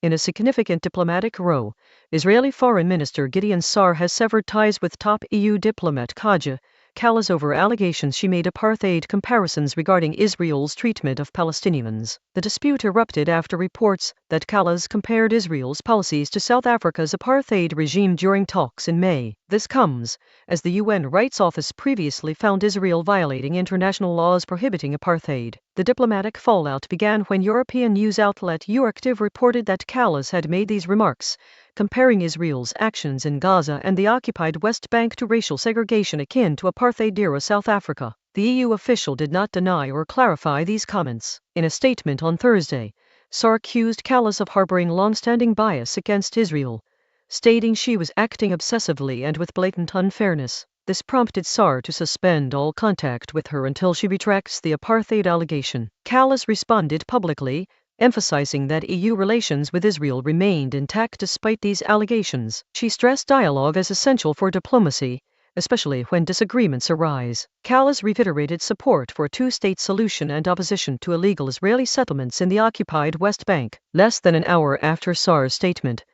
In a significant diplomatic row, Israeli Foreign Minister Gideon Saar has severed ties with top EU diplomat Kaja Kallas over allegations she made apartheid comparisons regarding Israel's treatment of Palestinians. The dispute erupted after reports that Kallas compared Israel's policies to South Africa's apartheid regime during talks in May. This comes as the UN Rights Office previously found Israel violating international laws prohibiting apartheid. The diplomatic fallout began when European news outlet Euractiv reported that Kallas had made these remarks, comparing Israel's actions in Gaza and the occupied West Bank to racial segregation akin to apartheid-era South Africa. The EU official did not deny or clarify these comments. In a statement on Thursday, Saar accused Kallas of harboring long-standing bias against Israel, stating she was acting obsessively and with blatant unfairness. This prompted Saar to suspend all contact with her until she retracts the apartheid allegation. Kallas responded publicly, emphasizing that EU relations with Israel remained intact despite these allegations. She stressed dialogue as essential for diplomacy, especially when disagreements arise. Kallas reiterated support for a two-state solution and opposition to illegal Israeli settlements in the occupied West Bank. Less than an hour after Saar's statement,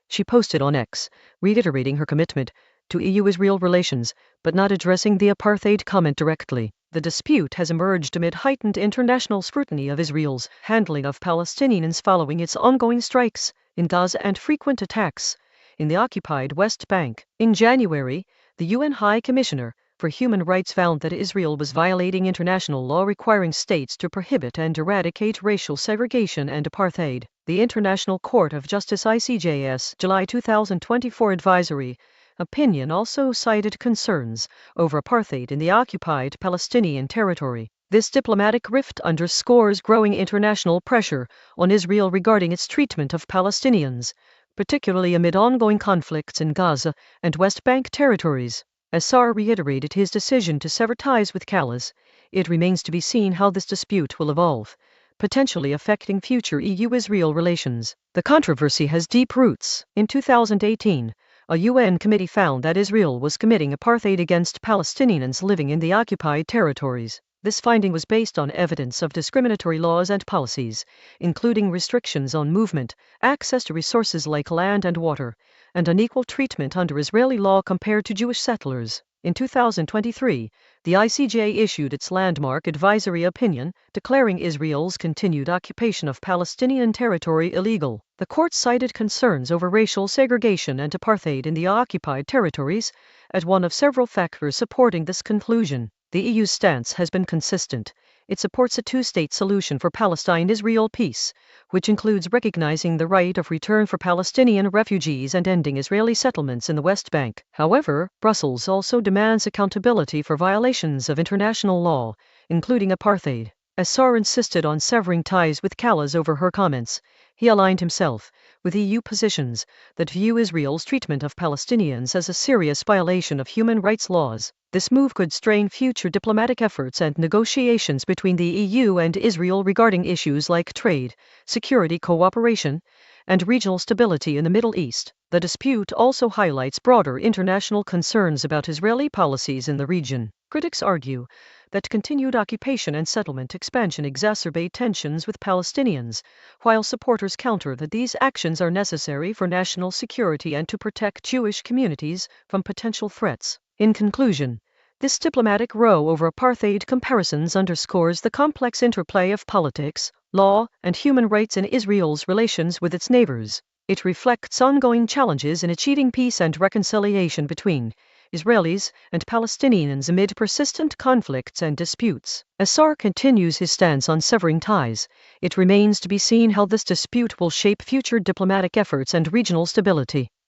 she posted on X, reiterating her commitment to EU-Israel relations, but not addressing the apartheid comment directly. The dispute has emerged amid heightened international scrutiny of Israel's handling of Palestinians following its ongoing strikes in Gaza and frequent attacks in the occupied West Bank. In January, the UN High Commissioner for Human Rights found that Israel was violating international law requiring states to prohibit and eradicate racial segregation and apartheid. The International Court of Justice ICJ's July 2024 advisory opinion also cited concerns over apartheid in the occupied Palestinian territory. This diplomatic rift underscores growing international pressure on Israel regarding its treatment of Palestinians, particularly amid ongoing conflicts in Gaza and West Bank territories. As Saar reiterated his decision to sever ties with Kallas, it remains to be seen how this dispute will evolve, potentially affecting future EU-Israel relations. The controversy has deep roots. In 2018, a UN committee found that Israel was committing apartheid against Palestinians living in the occupied territories. This finding was based on evidence of discriminatory laws and policies, including restrictions on movement, access to resources like land and water, and unequal treatment under Israeli law compared to Jewish settlers. In 2023, the ICJ issued its landmark advisory opinion, declaring Israel's continued occupation of Palestinian territory illegal. The court cited concerns over racial segregation and apartheid in the occupied territories as one of several factors supporting this conclusion. The EU's stance has been consistent. It supports a two-state solution for Palestine-Israel peace, which includes recognizing the right of return for Palestinian refugees and ending Israeli settlements in the West Bank. However, Brussels also demands accountability for violations of international law, including apartheid. As Saar insisted on severing ties with Kallas over her comments, he aligned himself with EU positions that view Israel's treatment of Palestinians as a serious violation of human rights laws. This move could strain future diplomatic efforts and negotiations between the EU and Israel regarding issues like trade, security cooperation, and regional stability in the Middle East. The dispute also highlights broader international concerns about Israeli policies in the region. Critics argue that continued occupation and settlement expansion exacerbate tensions with Palestinians, while supporters counter that these actions are necessary for national security and to protect Jewish communities from potential threats. In conclusion, this diplomatic row over apartheid comparisons underscores the complex interplay of politics, law, and human rights in Israel's relations with its neighbors. It reflects ongoing challenges in achieving peace and reconciliation between Israelis and Palestinians amid persistent conflicts and disputes. As Saar continues his stance on severing ties, it remains to be seen how this dispute will shape future diplomatic efforts and regional stability.